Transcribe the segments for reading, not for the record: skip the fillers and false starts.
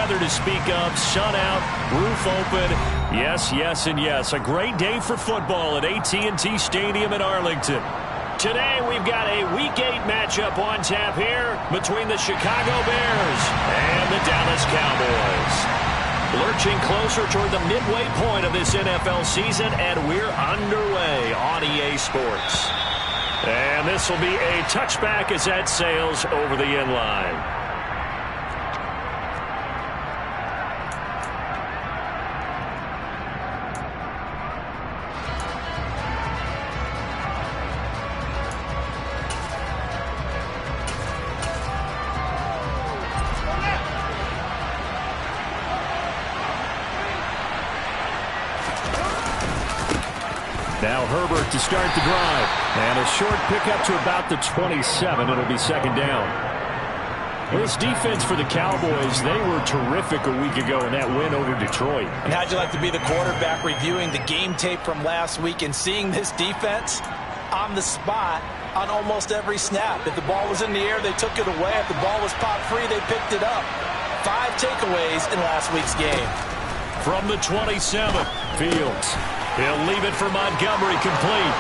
weather to speak of. Sun out, roof open. Yes, yes, and yes. A great day for football at AT&T Stadium in Arlington. Today we've got a Week 8 matchup on tap here between the Chicago Bears and the Dallas Cowboys. Lurching closer toward the midway point of this NFL season, and we're underway on EA Sports. And this will be a touchback as that sails over the end line. Now Herbert to start the drive. And a short pickup to about the 27. It'll be second down. This defense for the Cowboys, they were terrific a week ago in that win over Detroit. And how'd you like to be the quarterback reviewing the game tape from last week and seeing this defense on the spot on almost every snap? If the ball was in the air, they took it away. If the ball was popped free, they picked it up. 5 takeaways in last week's game. From the 27, Fields. He'll leave it for Montgomery, complete.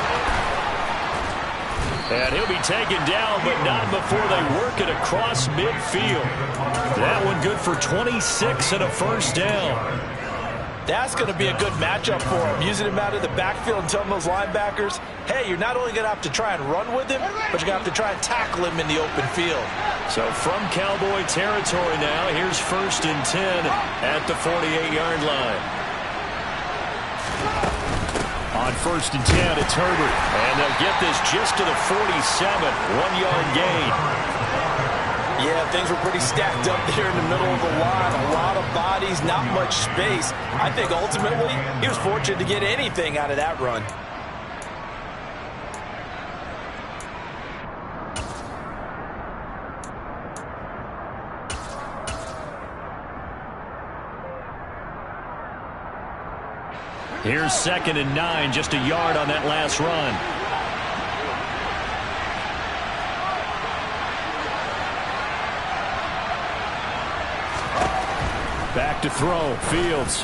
And he'll be taken down, but not before they work it across midfield. That one good for 26 and a first down. That's going to be a good matchup for him. Using him out of the backfield and telling those linebackers, hey, you're not only going to have to try and run with him, but you're going to have to try and tackle him in the open field. So from Cowboy territory now, here's 1st and 10 at the 48-yard line. On 1st and 10, it's Herbert. And they'll get this just to the 47, 1-yard gain. Yeah, things were pretty stacked up there in the middle of the line. A lot of bodies, not much space. I think ultimately he was fortunate to get anything out of that run. Here's 2nd and 9, just a yard on that last run. Back to throw, Fields.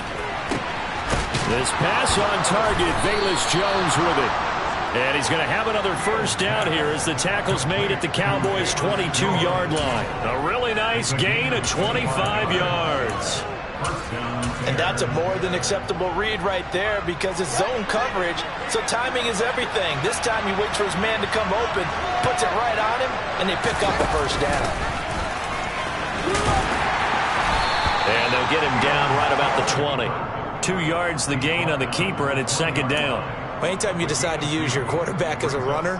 This pass on target, Velus-Jones with it. And he's going to have another first down here as the tackle's made at the Cowboys' 22-yard line. A really nice gain of 25 yards. And that's a more than acceptable read right there because it's zone coverage, so timing is everything. This time he waits for his man to come open, puts it right on him, and they pick up a first down. And they'll get him down right about the 20. 2 yards the gain on the keeper, and it's 2nd down. Anytime you decide to use your quarterback as a runner,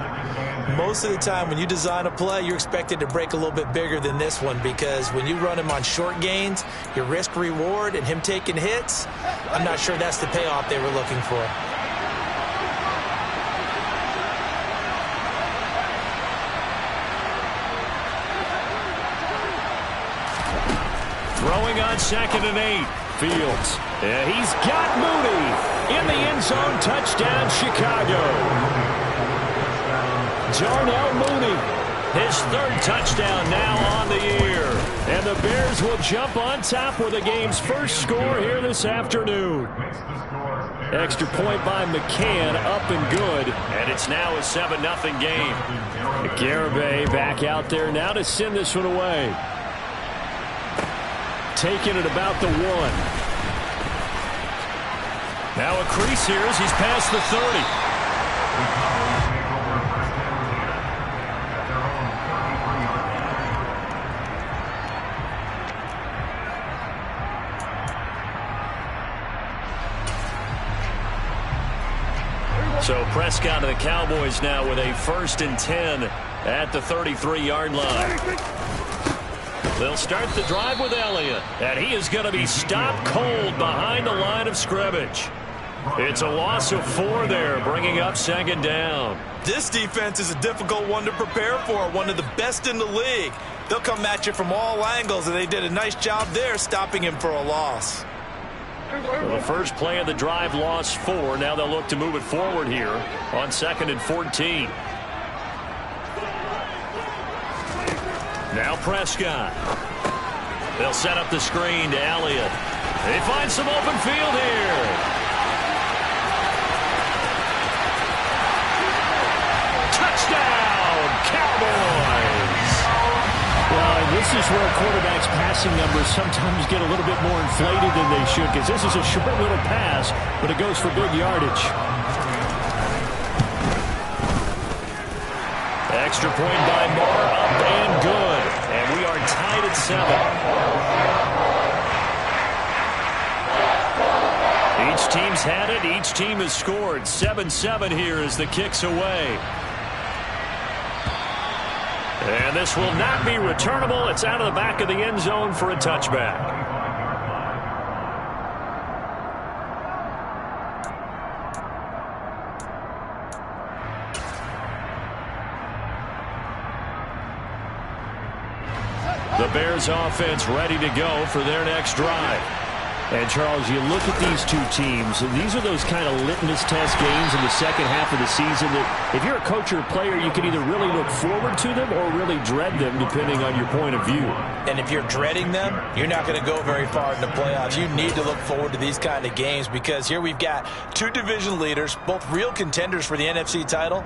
most of the time when you design a play, you're expected to break a little bit bigger than this one because when you run him on short gains, your risk-reward and him taking hits, I'm not sure that's the payoff they were looking for. Throwing on 2nd and 8. Fields. Yeah, he's got Mooney in the end zone. Touchdown, Chicago. Darnell Mooney, his 3rd touchdown now on the year. And the Bears will jump on top with the game's first score here this afternoon. Extra point by McCann, up and good. And it's now a 7-0 game. Garibay back out there now to send this one away. Taking it about the 1. Now a crease here as he's past the 30. So Prescott and the Cowboys now with a 1st and 10 at the 33-yard line. They'll start the drive with Elliott, and he is going to be stopped cold behind the line of scrimmage. It's a loss of 4 there, bringing up 2nd down. This defense is a difficult one to prepare for, one of the best in the league. They'll come at you from all angles, and they did a nice job there stopping him for a loss. Well, the first play of the drive lost 4. Now they'll look to move it forward here on 2nd and 14. Now Prescott. They'll set up the screen to Elliott. They find some open field here. Touchdown, Cowboys! Well, this is where quarterbacks' passing numbers sometimes get a little bit more inflated than they should, because this is a short little pass, but it goes for big yardage. Extra point by Moore, up and good. And we are tied at 7. Each team's had it. Each team has scored. 7-7 here as the kick's away. And this will not be returnable. It's out of the back of the end zone for a touchback. The Bears offense ready to go for their next drive. And, Charles, you look at these two teams, and these are those kind of litmus test games in the second half of the season that if you're a coach or a player, you can either really look forward to them or really dread them, depending on your point of view. And if you're dreading them, you're not going to go very far in the playoffs. You need to look forward to these kind of games because here we've got two division leaders, both real contenders for the NFC title.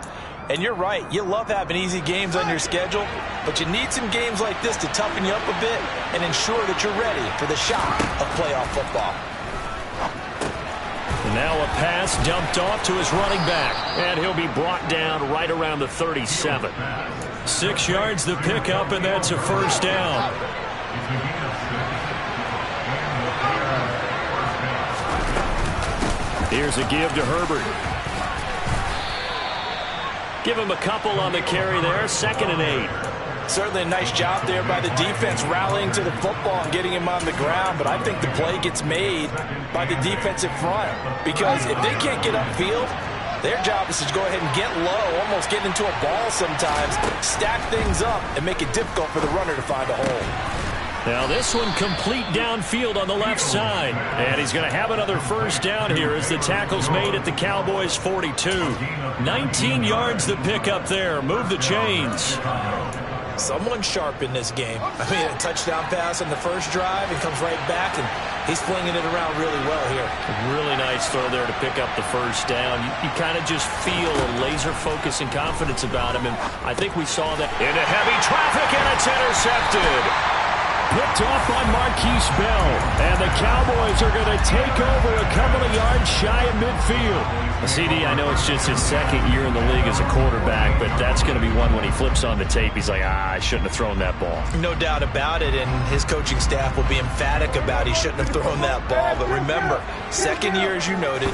And you're right, you love having easy games on your schedule, but you need some games like this to toughen you up a bit and ensure that you're ready for the shock of playoff football. Now a pass dumped off to his running back, and he'll be brought down right around the 37. 6 yards the pickup, and that's a first down. Here's a give to Herbert. Give him a couple on the carry there. 2nd and 8. Certainly a nice job there by the defense rallying to the football and getting him on the ground, but I think the play gets made by the defensive front because if they can't get upfield, their job is to go ahead and get low, almost get into a ball sometimes, stack things up, and make it difficult for the runner to find a hole. Now this one complete downfield on the left side. And he's going to have another first down here as the tackle's made at the Cowboys' 42. 19 yards the pickup there. Move the chains. Someone sharp in this game. I mean, a touchdown pass on the first drive and comes right back, and he's flinging it around really well here. Really nice throw there to pick up the first down. You kind of just feel a laser focus and confidence about him, and I think we saw that. Into heavy traffic, and it's intercepted. Picked off by Marquise Bell. And the Cowboys are going to take over a couple of yards shy of midfield. CD, I know it's just his second year in the league as a quarterback, but that's going to be one when he flips on the tape. He's like, I shouldn't have thrown that ball. No doubt about it, and his coaching staff will be emphatic about he shouldn't have thrown that ball. But remember, second year, as you noted,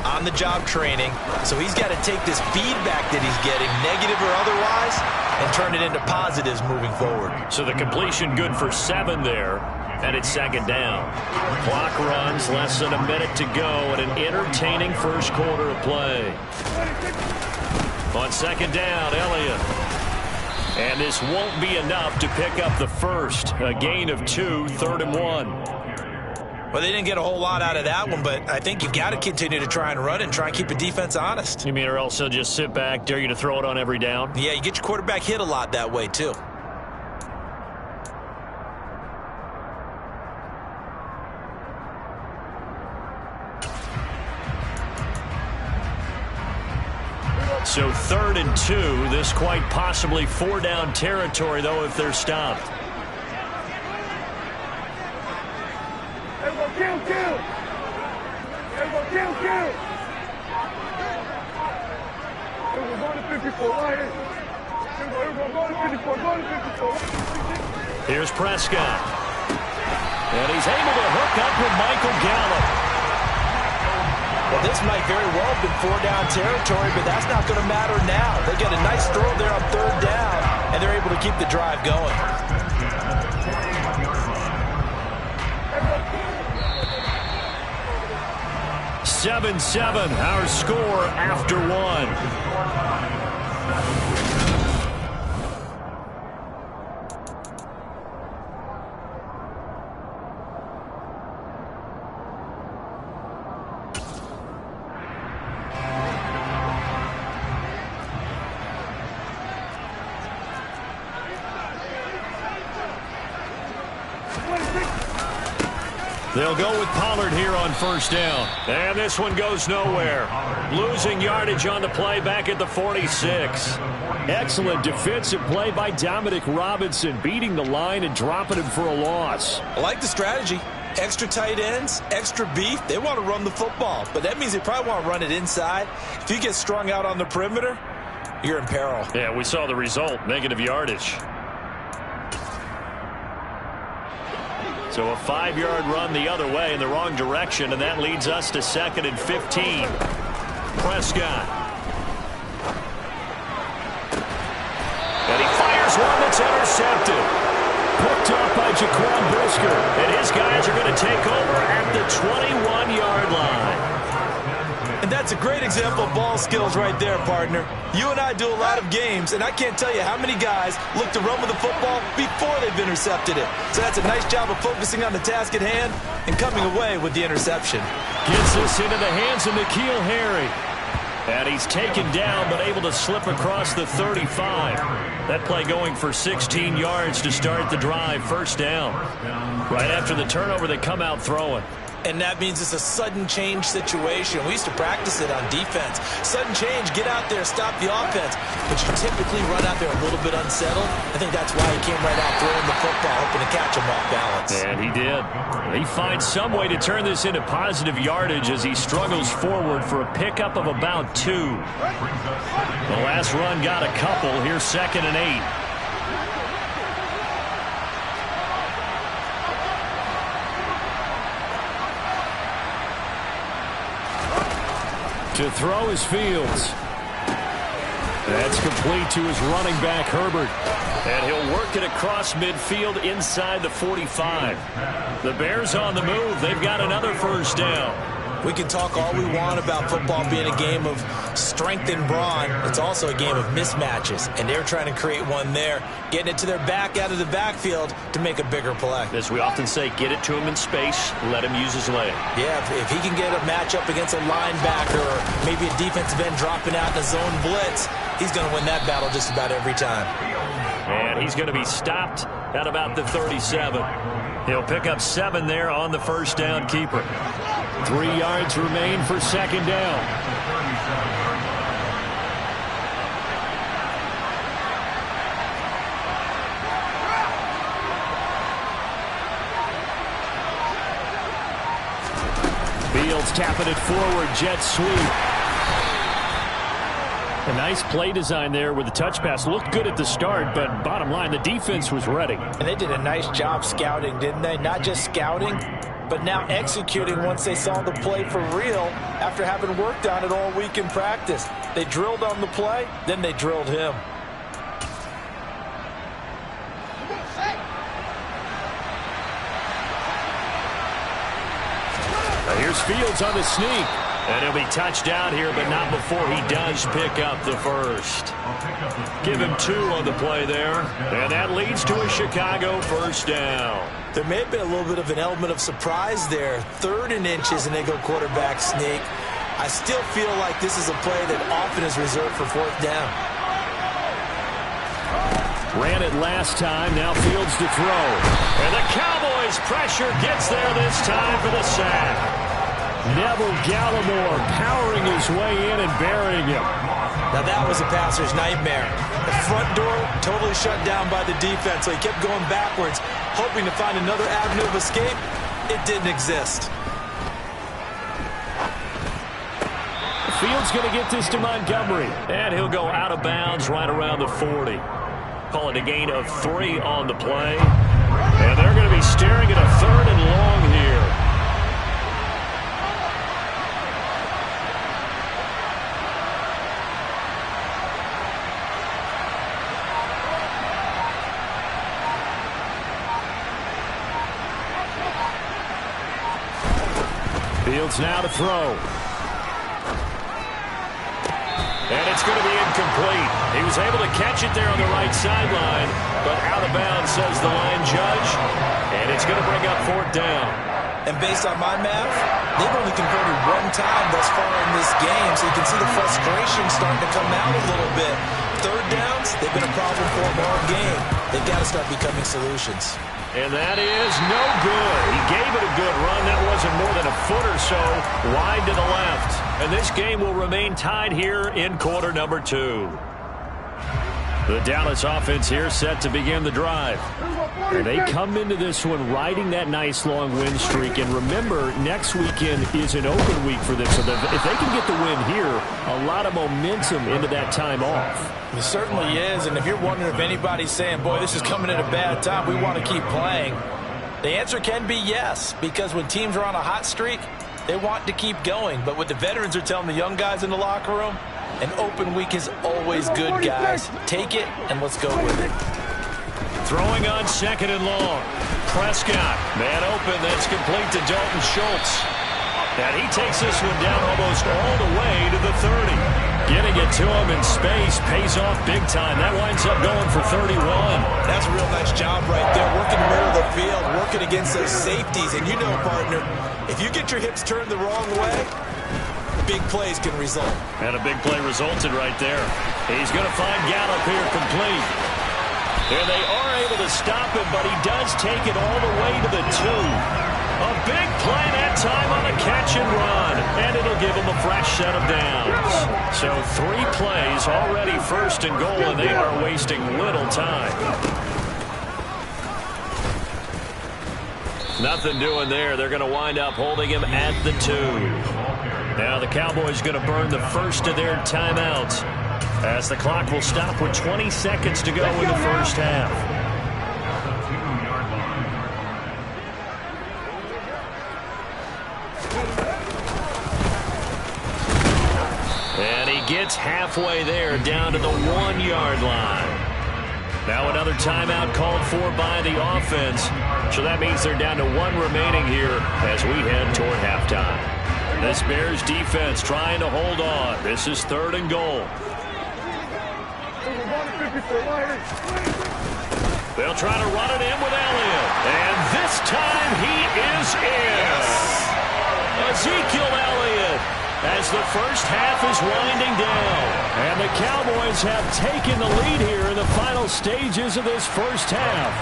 on-the-job training, so he's got to take this feedback that he's getting, negative or otherwise, and turn it into positives moving forward. So the completion good for 7 there, and it's 2nd down. Clock runs, less than a minute to go, and an entertaining first quarter of play. On 2nd down, Elliott. And this won't be enough to pick up the first. A gain of 2, 3rd and 1. Well, they didn't get a whole lot out of that one, but I think you've got to continue to try and run and try and keep the defense honest. You mean or else they'll just sit back, dare you to throw it on every down? Yeah, you get your quarterback hit a lot that way, too. So 3rd and 2, this quite possibly 4-down territory, though, if they're stopped. Here's Prescott. And he's able to hook up with Michael Gallup. Well, this might very well have been 4-down territory, but that's not going to matter now. They get a nice throw there on 3rd down, and they're able to keep the drive going. Seven, our score after 1. They'll go with Pollard here on first down. And this one goes nowhere. Losing yardage on the play back at the 46. Excellent defensive play by Dominic Robinson, beating the line and dropping him for a loss. I like the strategy. Extra tight ends, extra beef. They want to run the football, but that means they probably want to run it inside. If you get strung out on the perimeter, you're in peril. Yeah, we saw the result, negative yardage. So a 5-yard run the other way in the wrong direction, and that leads us to 2nd and 15. Prescott. And he fires one that's intercepted. Picked up by Jaquan Brisker. And his guys are going to take over at the 21-yard line. And that's a great example of ball skills right there, partner. You and I do a lot of games, and I can't tell you how many guys look to run with the football before they've intercepted it. So that's a nice job of focusing on the task at hand and coming away with the interception. Gets this into the hands of N'Keal Harry. And he's taken down, but able to slip across the 35. That play going for 16 yards to start the drive. First down. Right after the turnover, they come out throwing. And that means it's a sudden change situation. We used to practice it on defense. Sudden change, get out there, stop the offense. But you typically run out there a little bit unsettled. I think that's why he came right out throwing the football, hoping to catch him off balance. And he did. He finds some way to turn this into positive yardage as he struggles forward for a pickup of about 2. The last run got a couple. Here's 2nd and 8. To throw is Fields. That's complete to his running back, Herbert. And he'll work it across midfield inside the 45. The Bears on the move. They've got another first down. We can talk all we want about football being a game of strength and brawn. It's also a game of mismatches, and they're trying to create one there, getting it to their back out of the backfield to make a bigger play. As we often say, get it to him in space, let him use his leg. Yeah, if he can get a matchup against a linebacker or maybe a defensive end dropping out in a zone blitz, he's going to win that battle just about every time. And he's going to be stopped at about the 37. He'll pick up 7 there on the first down keeper. 3 yards remain for 2nd down. Fields tapping it forward, jet sweep. A nice play design there with the touch pass. Looked good at the start, but bottom line, the defense was ready. And they did a nice job scouting, didn't they? Not just scouting, but now executing once they saw the play for real after having worked on it all week in practice. They drilled on the play, then they drilled him. Now here's Fields on the sneak. And he'll be touched down here, but not before he does pick up the first. Give him 2 on the play there. And that leads to a Chicago first down. There may have been a little bit of an element of surprise there. 3rd and inches, and they go quarterback sneak. I still feel like this is a play that often is reserved for 4th down. Ran it last time, now Fields to throw. And the Cowboys' pressure gets there this time for the sack. Neville Gallimore powering his way in and burying him. Now that was a passer's nightmare. The front door totally shut down by the defense, so he kept going backwards, hoping to find another avenue of escape. It didn't exist. Fields going to get this to Montgomery. And he'll go out of bounds right around the 40. Call it a gain of 3 on the play. And they're going to be staring at a 3rd and long here. Fields now to throw. And it's going to be incomplete. He was able to catch it there on the right sideline, but out of bounds, says the line judge. And it's going to bring up 4th down. And based on my math, they've only converted one time thus far in this game, so you can see the frustration starting to come out a little bit. Third downs, they've been a problem for them all game. They've got to start becoming solutions. And that is no good. He gave it a good run. That wasn't more than a foot or so wide to the left. And this game will remain tied here in quarter number 2. The Dallas offense here set to begin the drive. And they come into this one riding that nice long win streak. And remember, next weekend is an open week for them. So if they can get the win here, a lot of momentum into that time off. It certainly is. And if you're wondering if anybody's saying, boy, this is coming at a bad time, we want to keep playing, the answer can be yes. Because when teams are on a hot streak, they want to keep going. But what the veterans are telling the young guys in the locker room, an open week is always good, guys. Take it, and let's go with it. Throwing on 2nd and long. Prescott, man open, that's complete to Dalton Schultz. And he takes this one down almost all the way to the 30. Getting it to him in space pays off big time. That winds up going for 31. That's a real nice job right there, working the middle of the field, working against those safeties. And you know, partner, if you get your hips turned the wrong way, big plays can result. And a big play resulted right there. He's going to find Gallup here complete. And they are able to stop him, but he does take it all the way to the 2. A big play that time on a catch and run. And it'll give him a fresh set of downs. So 3 plays already 1st and goal, and they are wasting little time. Nothing doing there. They're going to wind up holding him at the 2. Now the Cowboys going to burn the first of their timeouts as the clock will stop with 20 seconds to go in the first half. And he gets halfway there down to the 1-yard line. Now another timeout called for by the offense. So that means they're down to 1 remaining here as we head toward halftime. This Bears defense trying to hold on. This is 3rd and goal. They'll try to run it in with Elliott. And this time he is in. Ezekiel Elliott as the first half is winding down. And the Cowboys have taken the lead here in the final stages of this first half.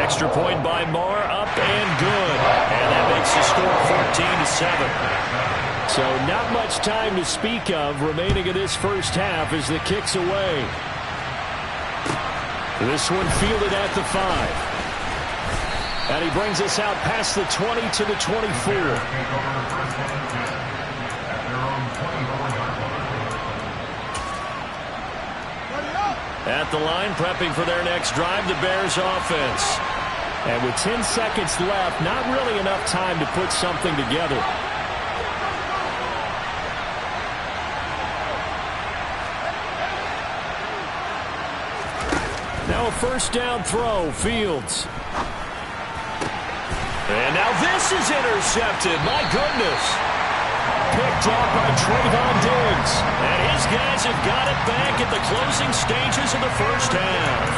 Extra point by Marr, up and good. And that makes the score 14-7. So not much time to speak of remaining in this first half as the kick's away. This one fielded at the 5. And he brings us out past the 20 to the 24. At the line, prepping for their next drive, the Bears offense. And with 10 seconds left, not really enough time to put something together. Now a first down throw, Fields. And now this is intercepted. My goodness. Picked up by Trayvon Diggs. And his guys have got it back at the closing stages of the first half.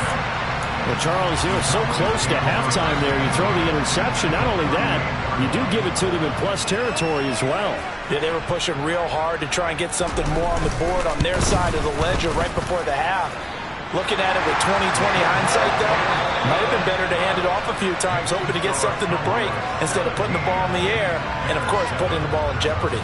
Well, Charles, you know, so close to halftime there. You throw the interception. Not only that, you do give it to them in plus territory as well. Yeah, they were pushing real hard to try and get something more on the board on their side of the ledger right before the half. Looking at it with 20/20 hindsight, though, might have been better to hand it off a few times, hoping to get something to break instead of putting the ball in the air and, of course, putting the ball in jeopardy.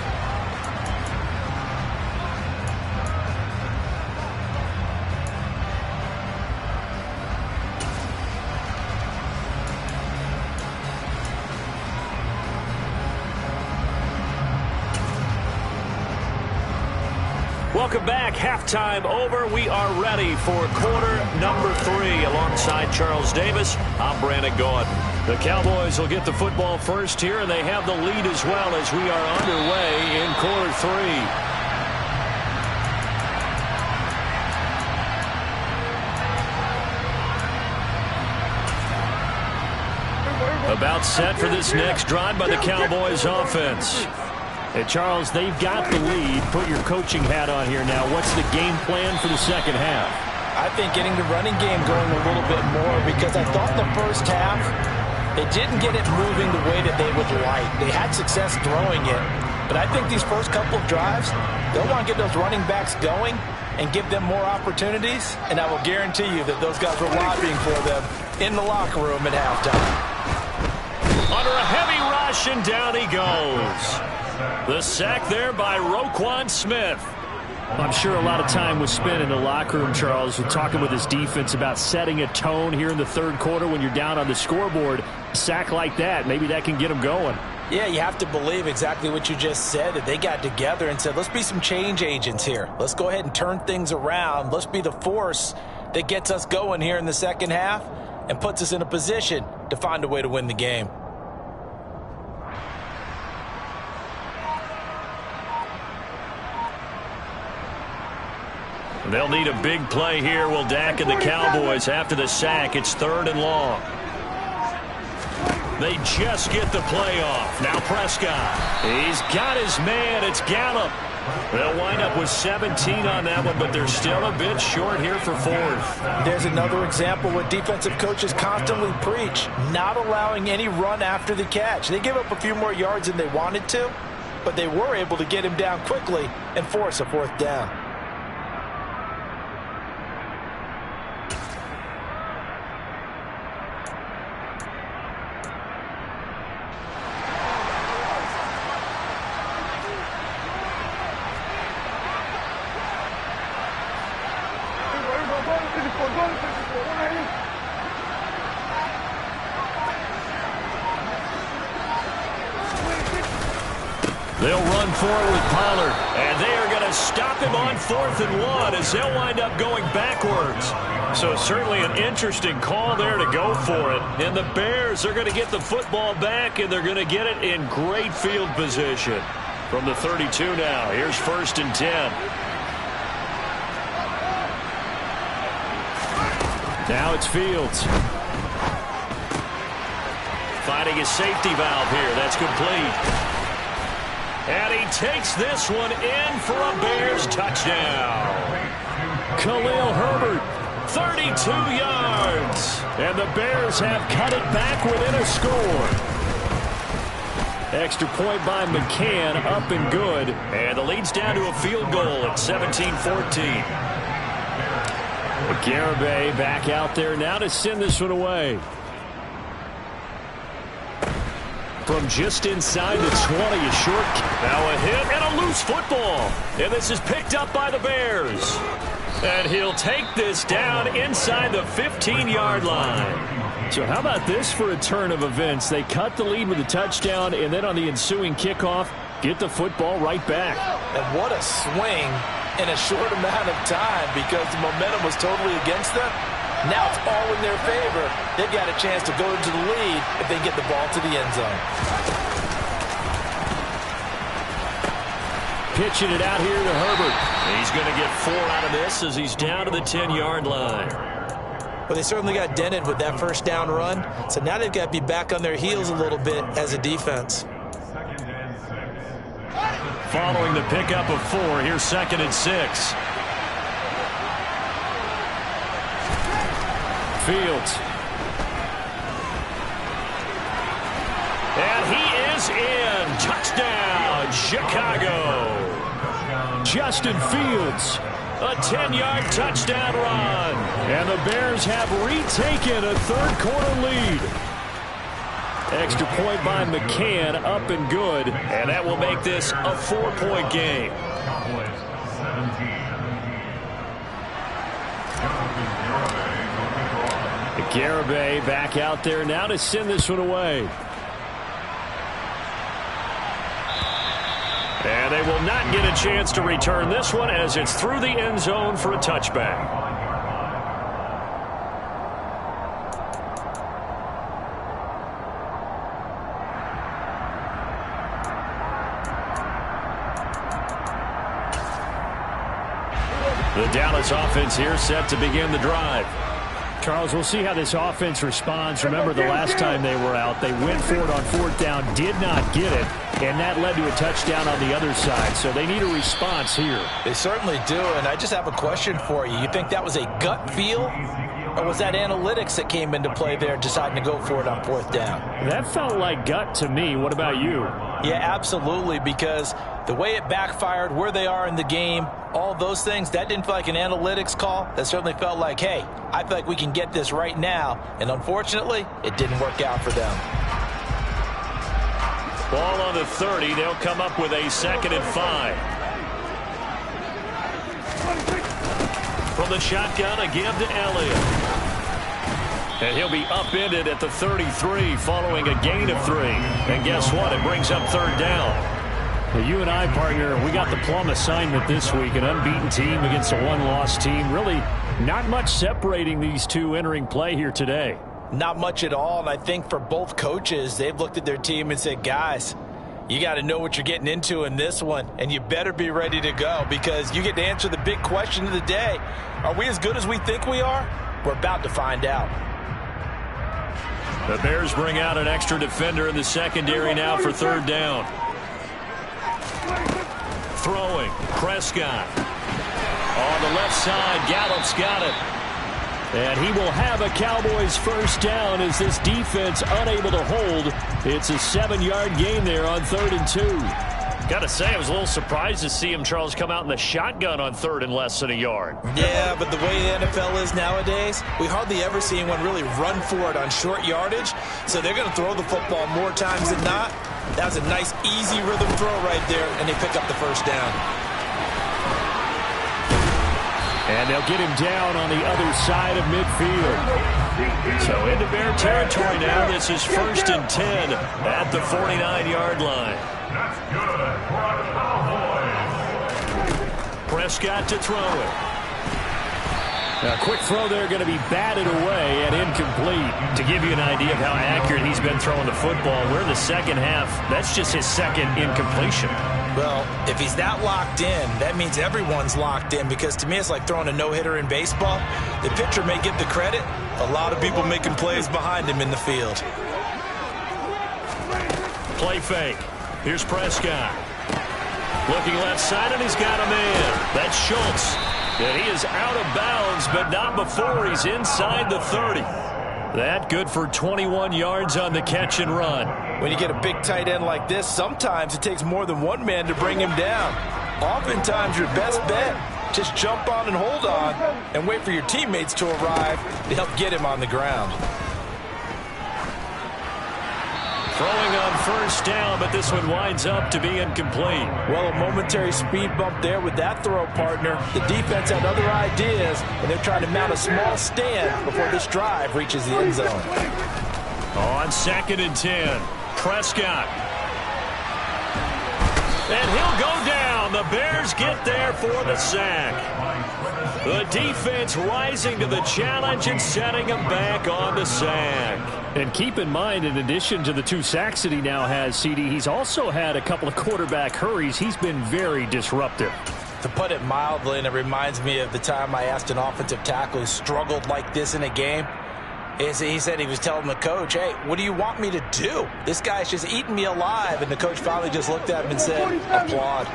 Welcome back. Halftime over. We are ready for quarter number 3. Alongside Charles Davis, I'm Brandon Gaudin. The Cowboys will get the football first here, and they have the lead as well as we are underway in quarter 3. About set for this next drive by the Cowboys offense. Hey, Charles, they've got the lead. Put your coaching hat on here now. What's the game plan for the second half? I think getting the running game going a little bit more, because I thought the first half They didn't get it moving the way that they would like. They had success throwing it. But I think these first couple of drives, they'll want to get those running backs going and give them more opportunities. And I will guarantee you that those guys were lobbying for them in the locker room at halftime. Under a heavy rush, and down he goes. The sack there by Roquan Smith. I'm sure a lot of time was spent in the locker room, Charles, with talking with his defense about setting a tone here in the third quarter when you're down on the scoreboard. A sack like that, maybe that can get them going. Yeah, you have to believe exactly what you just said, that they got together and said, let's be some change agents here. Let's go ahead and turn things around. Let's be the force that gets us going here in the second half and puts us in a position to find a way to win the game. They'll need a big play here, will Dak and the Cowboys. After the sack, it's 3rd and long. They just get the play off. Now Prescott. He's got his man. It's Gallup. They'll wind up with 17 on that one, but they're still a bit short here for 4th. There's another example what defensive coaches constantly preach, not allowing any run after the catch. They gave up a few more yards than they wanted to, but they were able to get him down quickly and force a 4th down. They'll run for it with Pollard, and they are going to stop him on 4th and 1 as they'll wind up going backwards. So certainly an interesting call there to go for it. And the Bears are going to get the football back, and they're going to get it in great field position. From the 32 now, here's 1st and 10. Now it's Fields. Finding his safety valve here. That's complete. And he takes this one in for a Bears touchdown. Khalil Herbert, 32 yards. And the Bears have cut it back within a score. Extra point by McCann, up and good. And the lead's down to a field goal at 17-14. Garibay back out there now to send this one away. From just inside the 20, a short. Now a hit and a loose football. And this is picked up by the Bears. And he'll take this down inside the 15-yard line. So how about this for a turn of events? They cut the lead with a touchdown, and then on the ensuing kickoff, get the football right back. And what a swing in a short amount of time, because the momentum was totally against them. Now it's all in their favor. They've got a chance to go into the lead if they get the ball to the end zone. Pitching it out here to Herbert. He's going to get 4 out of this as he's down to the 10-yard line. Well, they certainly got dented with that first down run, so now they've got to be back on their heels a little bit as a defense. Following the pickup of 4, here's 2nd and 6. Fields. And he is in. Touchdown, Chicago. Justin Fields. A 10-yard touchdown run. And the Bears have retaken a third-quarter lead. Extra point by McCann, up and good. And that will make this a 4-point game. Garibay back out there now to send this one away. And they will not get a chance to return this one as it's through the end zone for a touchback. The Dallas offense here set to begin the drive. Charles, we'll see how this offense responds. Remember the last time they were out, they went for it on 4th down, did not get it, and that led to a touchdown on the other side. So they need a response here. They certainly do, and I just have a question for you. You think that was a gut feel Or was that analytics that came into play there, deciding to go for it on 4th down? That felt like gut to me. What about you? Yeah, absolutely, because the way it backfired, where they are in the game, all those things, that didn't feel like an analytics call. That certainly felt like, hey, I feel like we can get this right now. And unfortunately, it didn't work out for them. Ball on the 30. They'll come up with a 2nd and 5. From the shotgun, a give to Elliott. And he'll be upended at the 33 following a gain of 3. And guess what? It brings up 3rd down. Well, you and I, partner, we got the plum assignment this week. An unbeaten team against a one-loss team. Really not much separating these two entering play here today. Not much at all, and I think for both coaches, they've looked at their team and said, guys, you got to know what you're getting into in this one, and you better be ready to go because you get to answer the big question of the day. Are we as good as we think we are? We're about to find out. The Bears bring out an extra defender in the secondary now for 3rd down. Throwing, Prescott. On the left side, Gallup's got it. And he will have a Cowboys 1st down as this defense unable to hold. It's a 7-yard gain there on 3rd and 2. Got to say, I was a little surprised to see him, Charles, come out in the shotgun on 3rd and less than a yard. Yeah, but the way the NFL is nowadays, we hardly ever see anyone really run for it on short yardage. So they're going to throw the football more times than not. That was a nice, easy rhythm throw right there, and they pick up the 1st down. And they'll get him down on the other side of midfield. So into Bear territory now. This is 1st and 10 at the 49-yard line. Prescott to throw it. A quick throw there going to be batted away and incomplete. To give you an idea of how accurate he's been throwing the football, we're in the 2nd half. That's just his 2nd incompletion. Well, if he's that locked in, that means everyone's locked in because to me it's like throwing a no-hitter in baseball. The pitcher may get the credit. A lot of people making plays behind him in the field. Play fake. Here's Prescott. Looking left side, and he's got a man. That's Schultz. And he is out of bounds, but not before he's inside the 30. That good for 21 yards on the catch and run. When you get a big tight end like this, sometimes it takes more than one man to bring him down. Oftentimes, your best bet, just jump on and hold on and wait for your teammates to arrive to help get him on the ground. Throwing on 1st down, but this one winds up to be incomplete. Well, a momentary speed bump there with that throw, partner. The defense had other ideas, and they're trying to mount a small stand before this drive reaches the end zone. On 2nd and 10, Prescott. And he'll go down. The Bears get there for the sack. The defense rising to the challenge and setting him back on the sack. And keep in mind, in addition to the 2 sacks that he now has, CD, he's also had a couple of quarterback hurries. He's been very disruptive. To put it mildly, and it reminds me of the time I asked an offensive tackle who struggled like this in a game. He said he was telling the coach, hey, what do you want me to do? This guy's just eating me alive. And the coach finally just looked at him and said, applaud.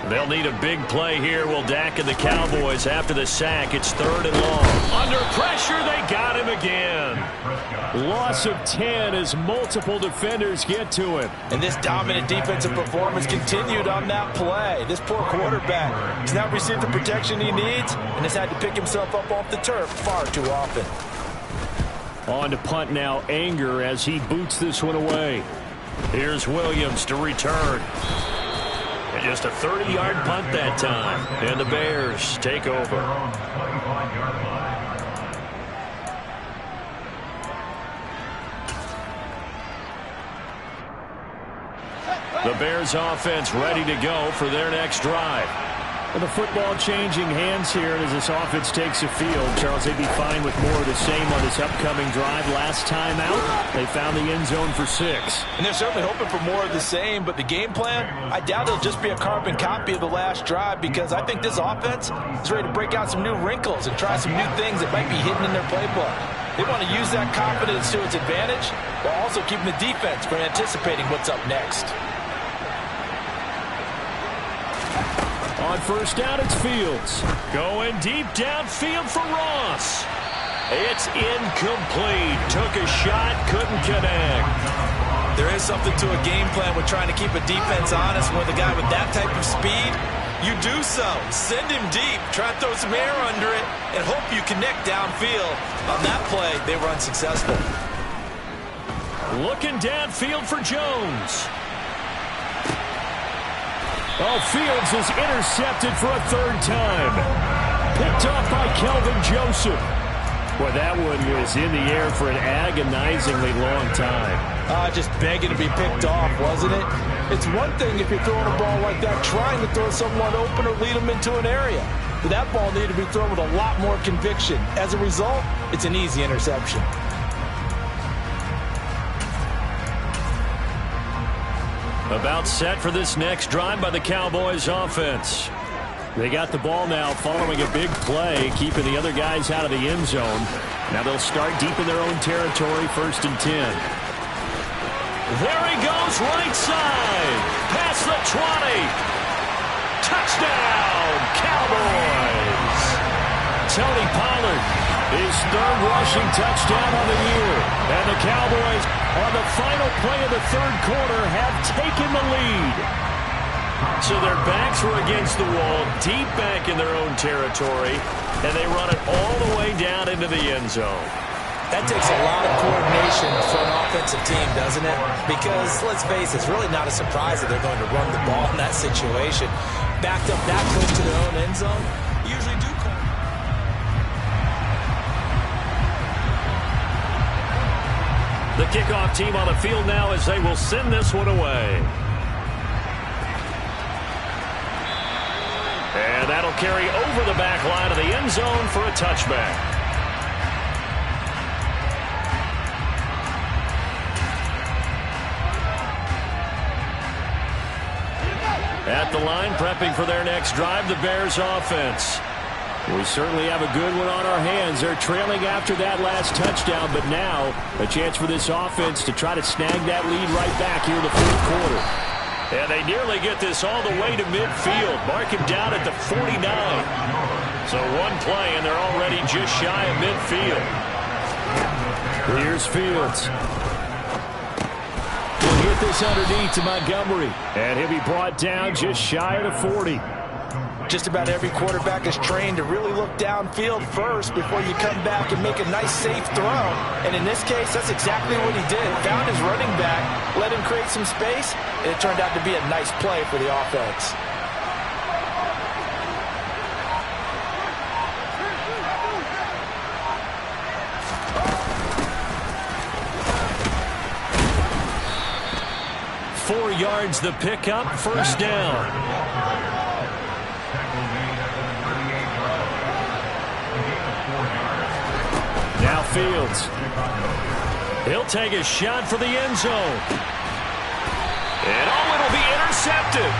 They'll need a big play here. Will Dak and the Cowboys after the sack. It's 3rd and long. Under pressure, they got him again. Loss of 10 as multiple defenders get to him. And this dominant defensive performance continued on that play. This poor quarterback has not received the protection he needs and has had to pick himself up off the turf far too often. On to punt now, Anger as he boots this one away. Here's Williams to return. And just a 30-yard punt that time. And the Bears take over. The Bears offense ready to go for their next drive. Well, the football changing hands here as this offense takes the field. Charles, they'd be fine with more of the same on this upcoming drive. Last time out, they found the end zone for 6. And they're certainly hoping for more of the same, but the game plan, I doubt it'll just be a carbon copy of the last drive because I think this offense is ready to break out some new wrinkles and try some new things that might be hidden in their playbook. They want to use that confidence to its advantage while also keeping the defense from anticipating what's up next. On 1st down, it's Fields. Going deep downfield for Ross. It's incomplete. Took a shot, couldn't connect. There is something to a game plan with trying to keep a defense honest with a guy with that type of speed. You do so. Send him deep. Try to throw some air under it and hope you connect downfield. On that play, they were unsuccessful. Looking downfield for Jones. Oh, Fields is intercepted for a third time. Picked off by Kelvin Joseph. Boy, that one was in the air for an agonizingly long time. Just begging to be picked off, wasn't it? It's one thing if you're throwing a ball like that, trying to throw someone open or lead them into an area. But that ball needed to be thrown with a lot more conviction. As a result, it's an easy interception. About set for this next drive by the Cowboys offense. They got the ball now following a big play, keeping the other guys out of the end zone. Now they'll start deep in their own territory, 1st and 10. There he goes, right side. Past the 20. Touchdown, Cowboys. Tony Pollard, his 3rd rushing touchdown on the year. And the Cowboys, on the final play of the 3rd quarter, have taken the lead. So their backs were against the wall, deep back in their own territory, and they run it all the way down into the end zone. That takes a lot of coordination for an offensive team, doesn't it? Because, let's face it, it's really not a surprise that they're going to run the ball in that situation. Backed up that close to their own end zone, usually do call. The kickoff team on the field now as they will send this one away. And that'll carry over the back line of the end zone for a touchback. At the line, prepping for their next drive, the Bears offense. We certainly have a good one on our hands. They're trailing after that last touchdown, but now a chance for this offense to try to snag that lead right back here in the 4th quarter. And they nearly get this all the way to midfield. Mark him down at the 49. So one play, and they're already just shy of midfield. Here's Fields. He'll hit this underneath to Montgomery. And he'll be brought down just shy of the 40. Just about every quarterback is trained to really look downfield first before you come back and make a nice, safe throw. And in this case, that's exactly what he did. Found his running back, let him create some space, and it turned out to be a nice play for the offense. Four yards the pickup, 1st down. Now Fields. He'll take a shot for the end zone. And it'll be intercepted.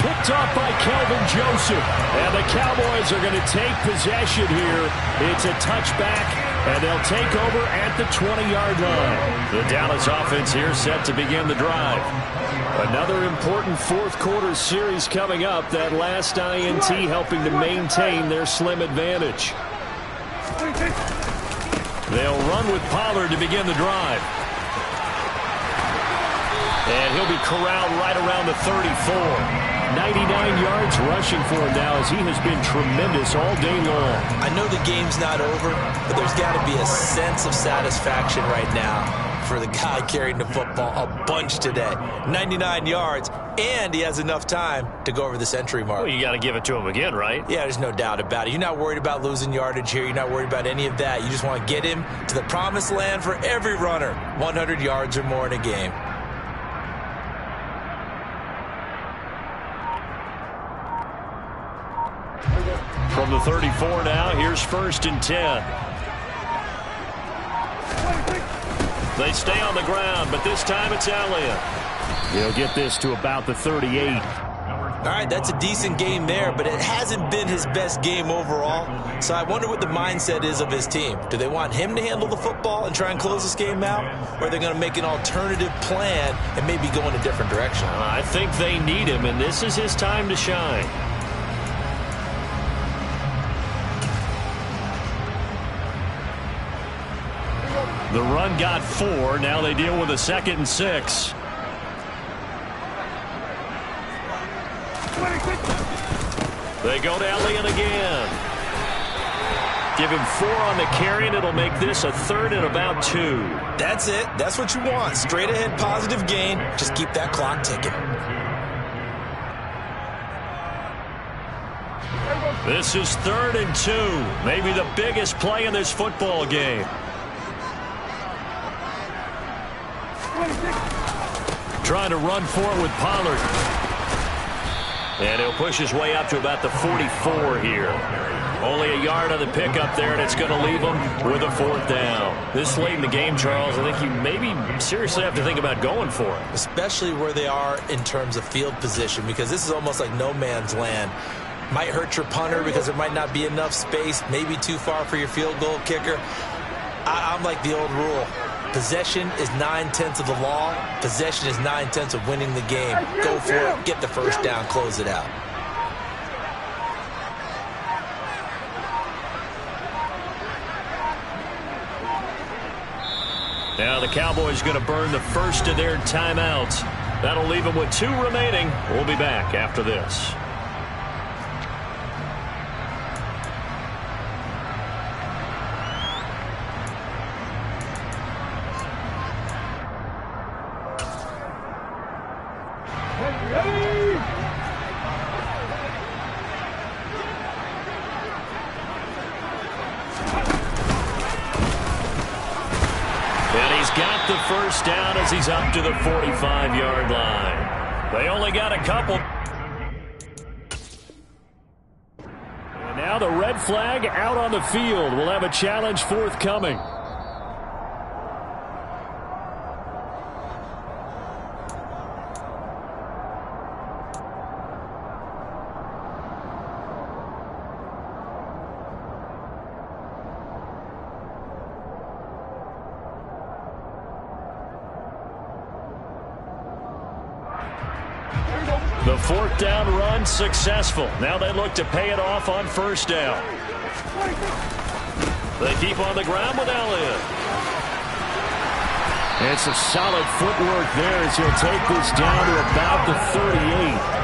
Picked off by Kelvin Joseph. And the Cowboys are going to take possession here. It's a touchback, and they'll take over at the 20-yard line. The Dallas offense here set to begin the drive. Another important 4th quarter series coming up. That last INT helping to maintain their slim advantage. They'll run with Pollard to begin the drive. And he'll be corralled right around the 34. 99 yards rushing for him now as he has been tremendous all day long. I know the game's not over, but there's got to be a sense of satisfaction right now for the guy carrying the football a bunch today. 99 yards, and he has enough time to go over the century mark. Well, you got to give it to him again, right? Yeah, there's no doubt about it. You're not worried about losing yardage here. You're not worried about any of that. You just want to get him to the promised land for every runner. 100 yards or more in a game. From the 34 now, here's 1st and 10. They stay on the ground, but this time it's Elliott. He'll get this to about the 38. All right, that's a decent game there, but it hasn't been his best game overall. So I wonder what the mindset is of his team. Do they want him to handle the football and try and close this game out? Or are they going to make an alternative plan and maybe go in a different direction? I think they need him, and this is his time to shine. The run got 4. Now they deal with a 2nd and 6. They go to Elliott again. Give him 4 on the carry, and it'll make this a 3rd and about 2. That's it. That's what you want. Straight ahead, positive gain. Just keep that clock ticking. This is 3rd and 2. Maybe the biggest play in this football game. Trying to run for it with Pollard. And he'll push his way up to about the 44 here. Only a yard on the pickup there, and it's going to leave him with a 4th down. This late in the game, Charles, I think you maybe seriously have to think about going for it. Especially where they are in terms of field position, because this is almost like no man's land. Might hurt your punter because there might not be enough space, maybe too far for your field goal kicker. I'm like the old rule. Possession is 9/10 of the law. Possession is 9/10 of winning the game. Go for it. Get the first down. Close it out. Now the Cowboys going to burn the first of their timeouts. That'll leave them with 2 remaining. We'll be back after this. Got the first down as he's up to the 45-yard line. They only got a couple. And now the red flag out on the field. We'll have a challenge forthcoming. The 4th down run successful. Now they look to pay it off on 1st down. They keep on the ground with Elliott. It's a solid footwork there as he'll take this down to about the 38.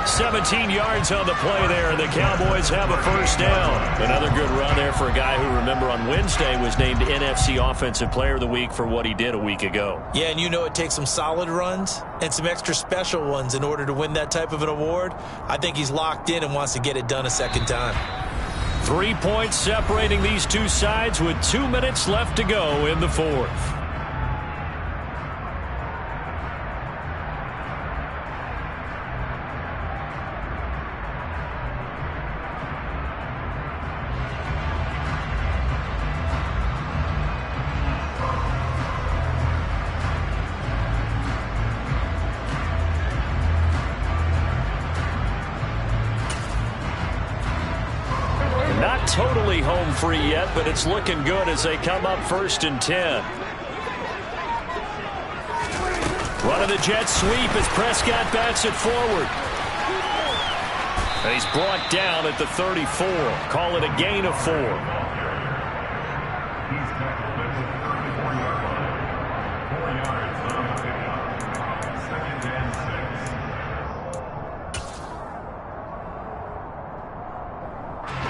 17 yards on the play there, and the Cowboys have a 1st down. Another good run there for a guy who, remember, on Wednesday was named NFC Offensive Player of the Week for what he did a week ago. Yeah, and you know it takes some solid runs and some extra special ones in order to win that type of an award. I think he's locked in and wants to get it done a 2nd time. 3 points separating these two sides with 2 minutes left to go in the 4th. Not totally home free yet, but it's looking good as they come up 1st and 10. Run of the jet sweep as Prescott bats it forward. And he's brought down at the 34. Call it a gain of 4.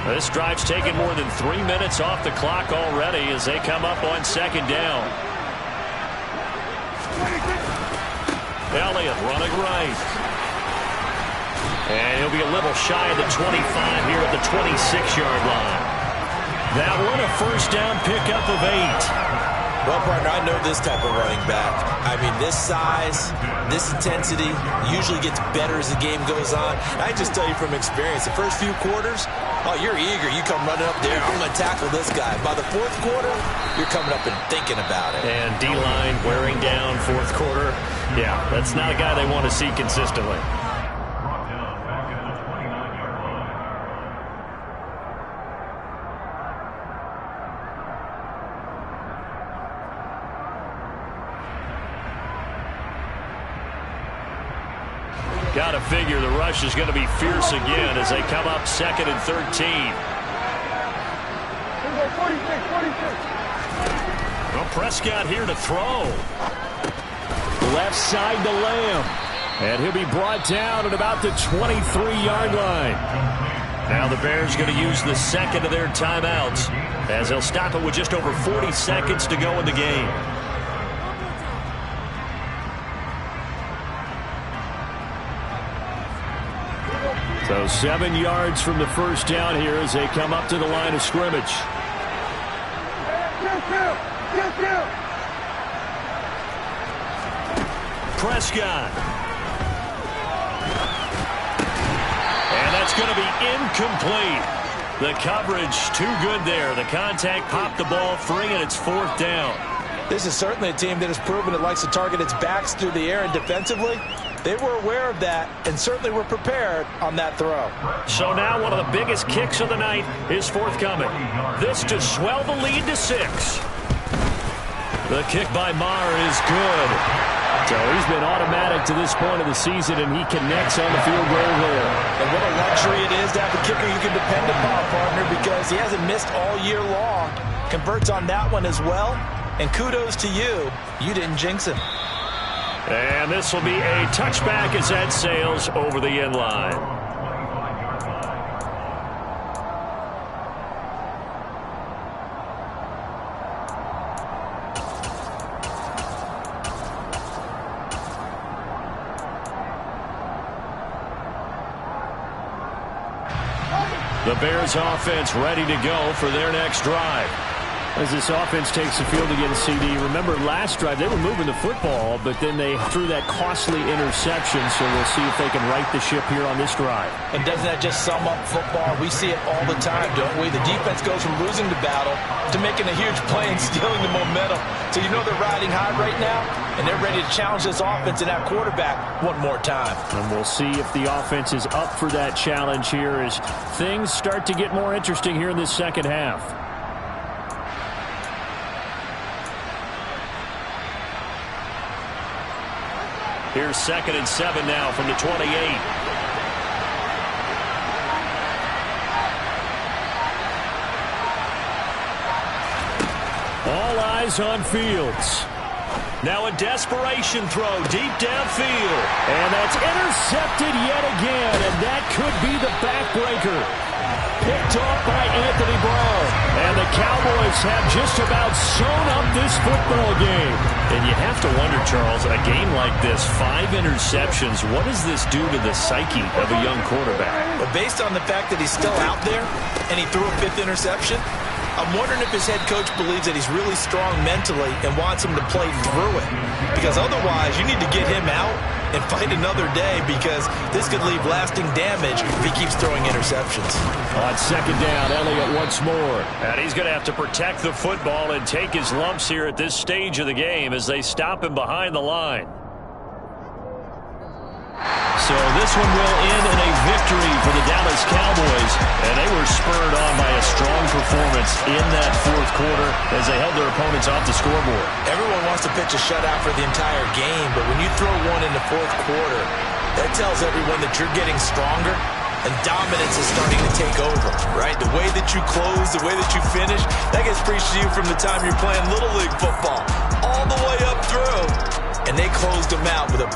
This drive's taken more than 3 minutes off the clock already as they come up on 2nd down. Elliott running right. And he'll be a little shy of the 25 here at the 26-yard line. That one a 1st down pickup of 8. Well, partner, I know this type of running back. I mean, this size, this intensity usually gets better as the game goes on. I just tell you from experience, the first few quarters, oh, you're eager. You come running up there, I'm going to tackle this guy. By the 4th quarter, you're coming up and thinking about it. And D-line wearing down 4th quarter. Yeah, that's not a guy they want to see consistently. Got to figure the rush is going to be fierce again as they come up 2nd and 13. Prescott here to throw. Left side to Lamb. And he'll be brought down at about the 23-yard line. Now the Bears going to use the second of their timeouts as they'll stop it with just over 40 seconds to go in the game. So 7 yards from the first down here as they come up to the line of scrimmage. Prescott. And that's going to be incomplete. The coverage too good there. The contact popped the ball free, and it's fourth down. This is certainly a team that has proven it likes to target its backs through the air, and defensively, they were aware of that and certainly were prepared on that throw. So now one of the biggest kicks of the night is forthcoming. This to swell the lead to 6. The kick by Maher is good. So he's been automatic to this point of the season, and he connects on the field goal there. And what a luxury it is to have a kicker you can depend upon, partner, because he hasn't missed all year long. Converts on that one as well. And kudos to you. You didn't jinx him. And this will be a touchback as that sails over the end line. The Bears offense ready to go for their next drive. As this offense takes the field again, CD, remember last drive they were moving the football, but then they threw that costly interception, so we'll see if they can right the ship here on this drive. And doesn't that just sum up football? We see it all the time, don't we? The defense goes from losing the battle to making a huge play and stealing the momentum. So you know they're riding high right now, and they're ready to challenge this offense and that quarterback one more time. And we'll see if the offense is up for that challenge here as things start to get more interesting here in this second half. Here's 2nd and 7 now from the 28. All eyes on Fields. Now a desperation throw deep downfield. And that's intercepted yet again, and that could be the backbreaker. Picked off by Anthony Brown. And the Cowboys have just about sewn up this football game. And you have to wonder, Charles, a game like this, 5 interceptions, what does this do to the psyche of a young quarterback? Well, based on the fact that he's still out there and he threw a 5th interception, I'm wondering if his head coach believes that he's really strong mentally and wants him to play through it. Because otherwise, you need to get him out and fight another day, because this could leave lasting damage if he keeps throwing interceptions. On 2nd down, Elliott once more. And he's going to have to protect the football and take his lumps here at this stage of the game as they stop him behind the line. So this one will end in a victory for the Dallas Cowboys, and they were spurred on by a strong performance in that 4th quarter as they held their opponents off the scoreboard. Everyone wants to pitch a shutout for the entire game, but when you throw one in the 4th quarter, that tells everyone that you're getting stronger and dominance is starting to take over, right? The way that you close, the way that you finish, that gets preached to you from the time you're playing Little League football all the way up through, and they closed them out with a